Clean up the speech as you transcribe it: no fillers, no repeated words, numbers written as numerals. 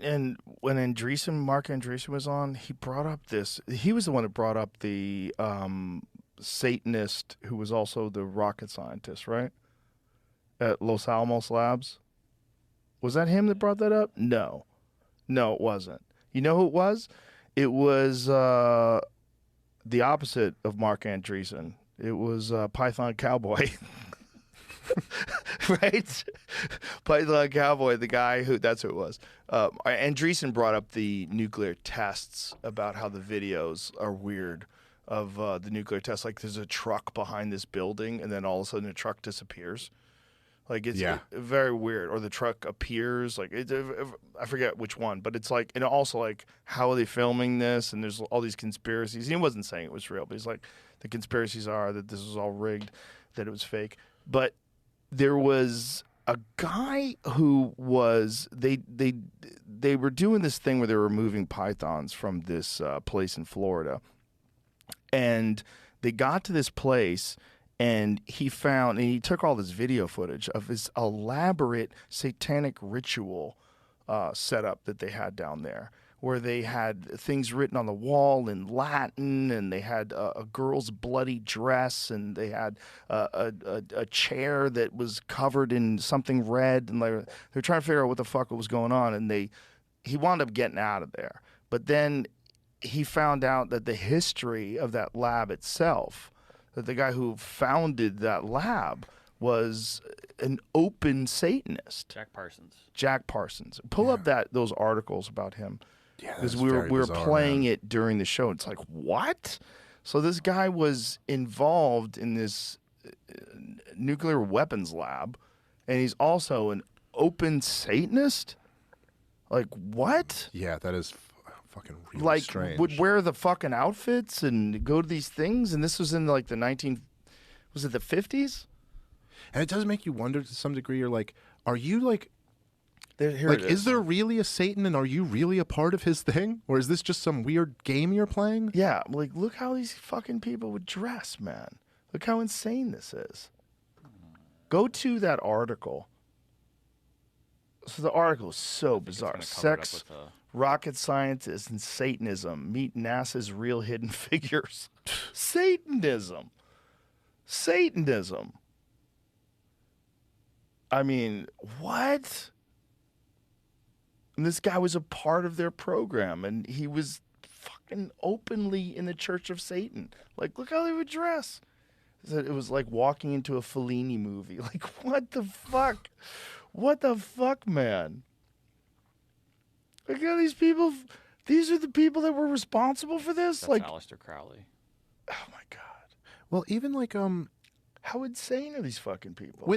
And when Mark Andreessen was on, he brought up this. He was the one that brought up the Satanist who was also the rocket scientist, right? At Los Alamos Labs. Was that him that brought that up? No. No, it wasn't. You know who it was? It was the opposite of Mark Andreessen. It was Python Cowboy. Right? Python Cowboy, the guy who, that's who it was. Andreessen brought up the nuclear tests about how the videos are weird of the nuclear tests. Like there's a truck behind this building, and then all of a sudden the truck disappears. Like it's very weird. Or the truck appears. Like I forget which one, but it's like, and also like, how are they filming this? And there's all these conspiracies. He wasn't saying it was real, but he's like, the conspiracies are that this was all rigged, that it was fake. But there was a guy who was they were doing this thing where they were removing pythons from this place in Florida, and they got to this place, and he took all this video footage of this elaborate satanic ritual setup that they had down there, where they had things written on the wall in Latin, and they had a girl's bloody dress, and they had a chair that was covered in something red, and they're trying to figure out what the fuck was going on, and he wound up getting out of there. But then he found out that the history of that lab itself, that the guy who founded that lab was an open Satanist. Jack Parsons. Pull up those articles about him. Yeah, because we were bizarre, playing man. it during the show. It's like, what? So this guy was involved in this nuclear weapons lab, and he's also an open Satanist? Like, what? Yeah, that is fucking really like, strange. Would wear the fucking outfits and go to these things, and this was in like was it the 50s? And it does make you wonder to some degree. You're like, are you like, Here like, it is there really a Satan, and are you really a part of his thing? Or is this just some weird game you're playing? Yeah, like, look how these fucking people would dress, man. Look how insane this is. Go to that article. So the article is so bizarre. Sex, rocket scientists, and Satanism meet NASA's real hidden figures. Satanism. Satanism. I mean, what? And this guy was a part of their program, and he was fucking openly in the Church of Satan. Like, look how they would dress. It was like walking into a Fellini movie. Like, what the fuck? What the fuck, man? Look at these people. These are the people that were responsible for this? That's like, Aleister Crowley. Oh, my God. Well, even like, How insane are these fucking people? with